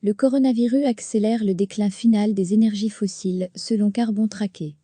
Le coronavirus accélère le déclin final des énergies fossiles, selon Carbon Traqué.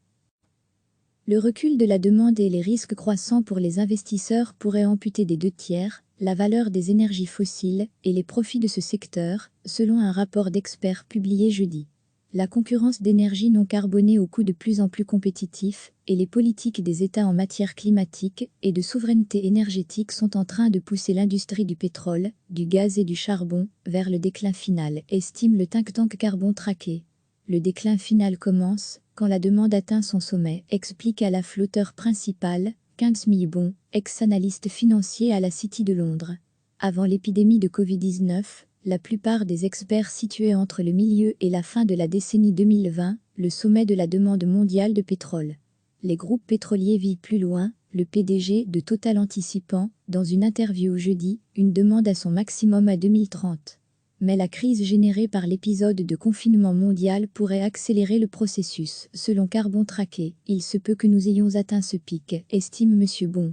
Le recul de la demande et les risques croissants pour les investisseurs pourraient amputer des 2/3 la valeur des énergies fossiles et les profits de ce secteur, selon un rapport d'experts publié jeudi. La concurrence d'énergie non carbonée au coût de plus en plus compétitif et les politiques des États en matière climatique et de souveraineté énergétique sont en train de pousser l'industrie du pétrole, du gaz et du charbon vers le déclin final, estime le think tank Carbon Traqué. Le déclin final commence quand la demande atteint son sommet, explique à la flotteur principale, Kingsley Bon, ex-analyste financier à la City de Londres. Avant l'épidémie de Covid-19, la plupart des experts situaient entre le milieu et la fin de la décennie 2020, le sommet de la demande mondiale de pétrole. Les groupes pétroliers vivent plus loin, le PDG de Total anticipant, dans une interview jeudi, une demande à son maximum à 2030. Mais la crise générée par l'épisode de confinement mondial pourrait accélérer le processus. Selon Carbon Traqué, il se peut que nous ayons atteint ce pic, estime Monsieur Bon.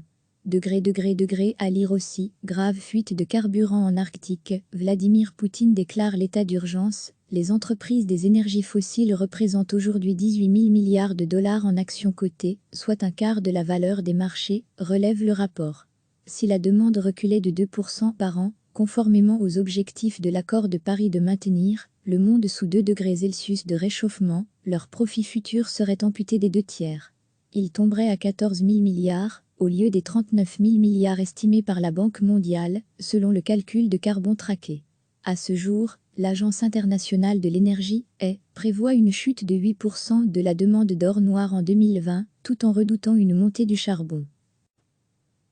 À lire aussi, grave fuite de carburant en Arctique, Vladimir Poutine déclare l'état d'urgence, les entreprises des énergies fossiles représentent aujourd'hui 18 000 milliards de dollars en actions cotées, soit un quart de la valeur des marchés, relève le rapport. Si la demande reculait de 2% par an, conformément aux objectifs de l'accord de Paris de maintenir le monde sous 2 degrés Celsius de réchauffement, leurs profits futurs seraient amputés des 2/3. Ils tomberaient à 14 000 milliards, au lieu des 39 000 milliards estimés par la Banque mondiale, selon le calcul de Carbon Traqué. À ce jour, l'Agence internationale de l'énergie, prévoit une chute de 8% de la demande d'or noir en 2020, tout en redoutant une montée du charbon.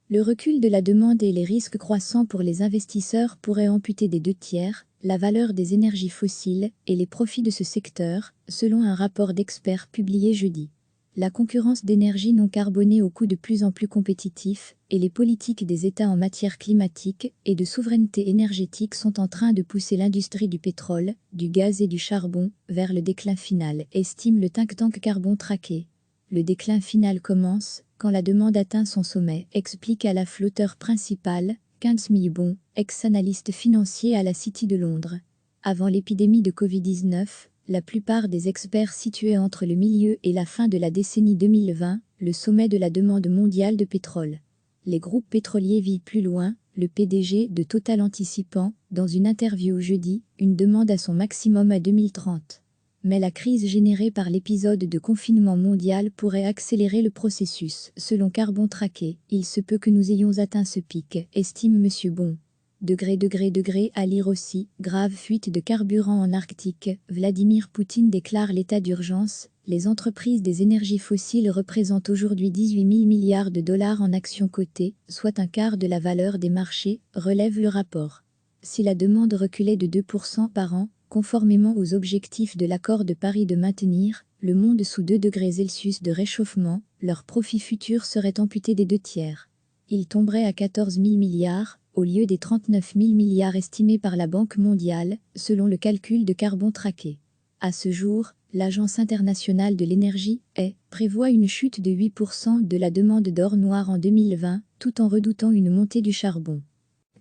Le recul de la demande et les risques croissants pour les investisseurs pourraient amputer des 2/3 la valeur des énergies fossiles et les profits de ce secteur, selon un rapport d'experts publié jeudi. La concurrence d'énergie non carbonée au coût de plus en plus compétitif et les politiques des États en matière climatique et de souveraineté énergétique sont en train de pousser l'industrie du pétrole, du gaz et du charbon vers le déclin final, estime le think tank Carbon Traqué. Le déclin final commence quand la demande atteint son sommet, explique à la flotteur principale, Kingsley Bon, ex-analyste financier à la City de Londres. Avant l'épidémie de Covid-19, la plupart des experts situaient entre le milieu et la fin de la décennie 2020, le sommet de la demande mondiale de pétrole. Les groupes pétroliers vivent plus loin, le PDG de Total anticipant, dans une interview jeudi, une demande à son maximum à 2030. Mais la crise générée par l'épisode de confinement mondial pourrait accélérer le processus. Selon Carbon Traqué, il se peut que nous ayons atteint ce pic, estime Monsieur Bon. À lire aussi, grave fuite de carburant en Arctique, Vladimir Poutine déclare l'état d'urgence, les entreprises des énergies fossiles représentent aujourd'hui 18 000 milliards de dollars en actions cotées, soit un quart de la valeur des marchés, relève le rapport. Si la demande reculait de 2% par an, conformément aux objectifs de l'accord de Paris de maintenir le monde sous 2 degrés Celsius de réchauffement, leurs profits futurs seraient amputés des 2/3. Ils tomberaient à 14 000 milliards, au lieu des 39 000 milliards estimés par la Banque mondiale, selon le calcul de Carbon Traqué. À ce jour, l'Agence internationale de l'énergie, prévoit une chute de 8% de la demande d'or noir en 2020, tout en redoutant une montée du charbon.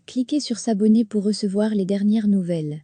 Cliquez sur s'abonner pour recevoir les dernières nouvelles.